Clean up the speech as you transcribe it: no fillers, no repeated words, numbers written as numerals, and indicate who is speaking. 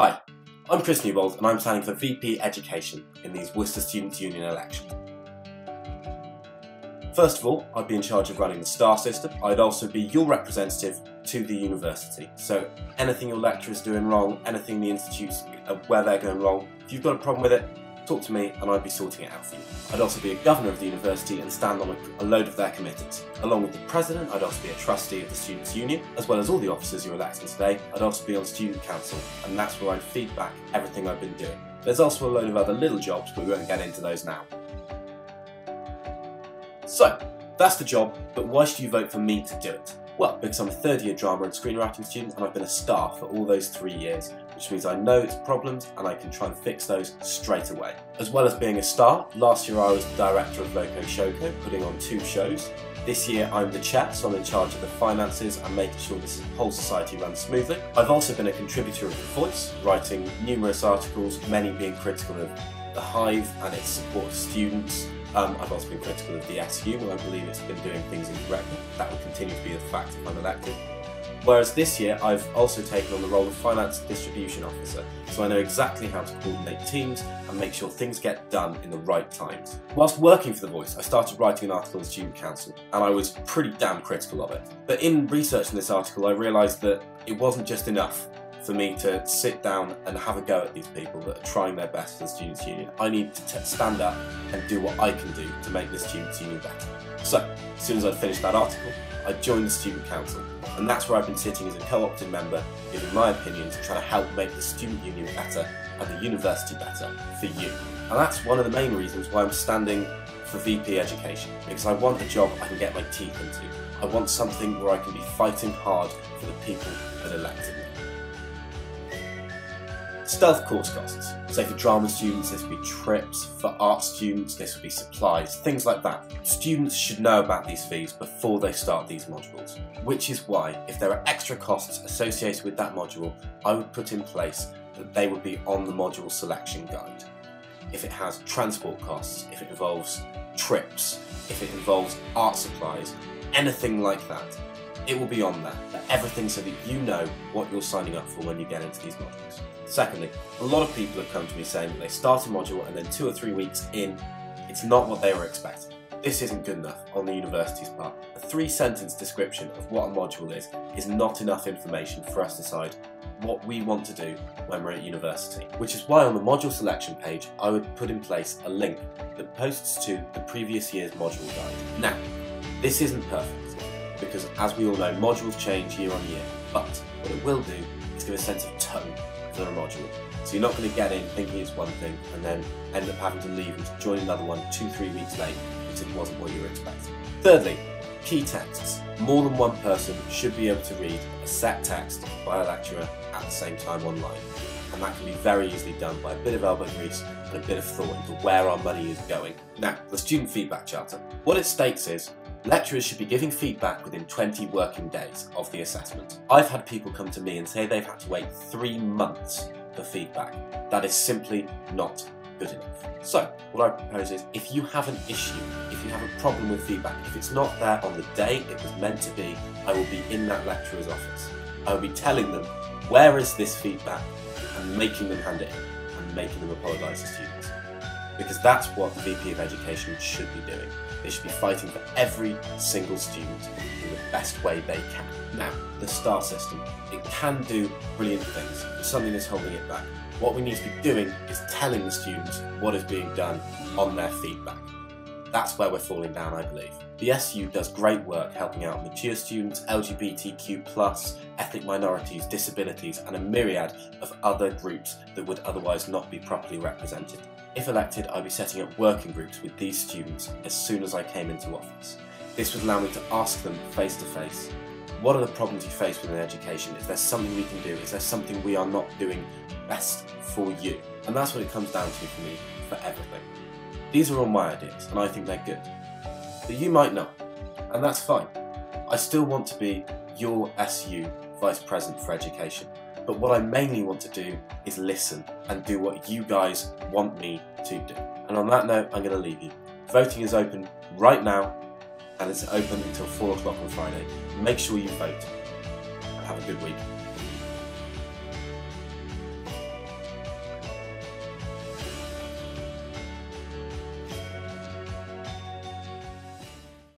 Speaker 1: Hi, I'm Chris Newbould and I'm standing for VP Education in these Worcester Students' Union elections. First of all, I'd be in charge of running the STAR system. I'd also be your representative to the university. So anything your lecturer's doing wrong, anything the institutes where they're going wrong, if you've got a problem with it, talk to me and I'd be sorting it out for you. I'd also be a governor of the university and stand on a load of their committees. Along with the president, I'd also be a trustee of the Students' Union, as well as all the officers you're electing today. I'd also be on student council, and that's where I'd feed back everything I've been doing. There's also a load of other little jobs, but we won't get into those now. So, that's the job, but why should you vote for me to do it? Well, because I'm a third-year drama and screenwriting student and I've been a STAR for all those 3 years, which means I know its problems and I can try and fix those straight away. As well as being a STAR, last year I was the director of Loco Shoko, putting on 2 shows. This year I'm the chair, so I'm in charge of the finances and making sure this whole society runs smoothly. I've also been a contributor of The Voice, writing numerous articles, many being critical of the Hive and its support of students. I've also been critical of the SU, and I believe it's been doing things incorrectly. That will continue to be the fact if I'm elected. Whereas this year, I've also taken on the role of Finance Distribution Officer, so I know exactly how to coordinate teams and make sure things get done in the right times. Whilst working for The Voice, I started writing an article in Student Council, and I was pretty damn critical of it. But in researching this article, I realised that it wasn't just enough for me to sit down and have a go at these people that are trying their best for the Students' Union. I need to stand up and do what I can do to make the Students' Union better. So, as soon as I'd finished that article, I joined the Student Council, and that's where I've been sitting as a co-opted member, giving my opinions, trying to help make the Student Union better and the university better for you. And that's one of the main reasons why I'm standing for VP Education, because I want a job I can get my teeth into. I want something where I can be fighting hard for the people that elected me. Stealth course costs. So for drama students, this would be trips. For art students, this would be supplies, things like that. Students should know about these fees before they start these modules, which is why, if there are extra costs associated with that module, I would put in place that they would be on the module selection guide. If it has transport costs, if it involves trips, if it involves art supplies, anything like that, it will be on there. Everything so that you know what you're signing up for when you get into these modules. Secondly, a lot of people have come to me saying that they start a module and then 2 or 3 weeks in, it's not what they were expecting. This isn't good enough on the university's part. A 3-sentence description of what a module is not enough information for us to decide what we want to do when we're at university. Which is why on the module selection page, I would put in place a link that posts to the previous year's module guide. Now, this isn't perfect, because as we all know, modules change year on year, but what it will do is give a sense of tone for a module. So you're not going to get in thinking it's one thing and then end up having to leave and join another one 2-3 weeks late because it wasn't what you were expecting. Thirdly, key texts. More than one person should be able to read a set text by a lecturer at the same time online. And that can be very easily done by a bit of elbow grease and a bit of thought into where our money is going. Now, the Student Feedback Charter. What it states is, lecturers should be giving feedback within 20 working days of the assessment. I've had people come to me and say they've had to wait 3 months for feedback. That is simply not good enough. So, what I propose is, if you have an issue, if you have a problem with feedback, if it's not there on the day it was meant to be, I will be in that lecturer's office. I will be telling them, where is this feedback, and making them hand it in, and making them apologise to students. Because that's what the VP of Education should be doing. They should be fighting for every single student in the best way they can. Now, the STAR system, it can do brilliant things, but something is holding it back. What we need to be doing is telling the students what is being done on their feedback. That's where we're falling down, I believe. The SU does great work helping out mature students, LGBTQ+, ethnic minorities, disabilities, and a myriad of other groups that would otherwise not be properly represented. If elected, I'd be setting up working groups with these students as soon as I came into office. This would allow me to ask them face to face, what are the problems you face within education? Is there something we can do? Is there something we are not doing best for you? And that's what it comes down to for me, for everything. These are all my ideas, and I think they're good. But you might not, and that's fine. I still want to be your SU Vice President for Education. But what I mainly want to do is listen and do what you guys want me to do. And on that note, I'm going to leave you. Voting is open right now, and it's open until 4 o'clock on Friday. Make sure you vote, and have a good week.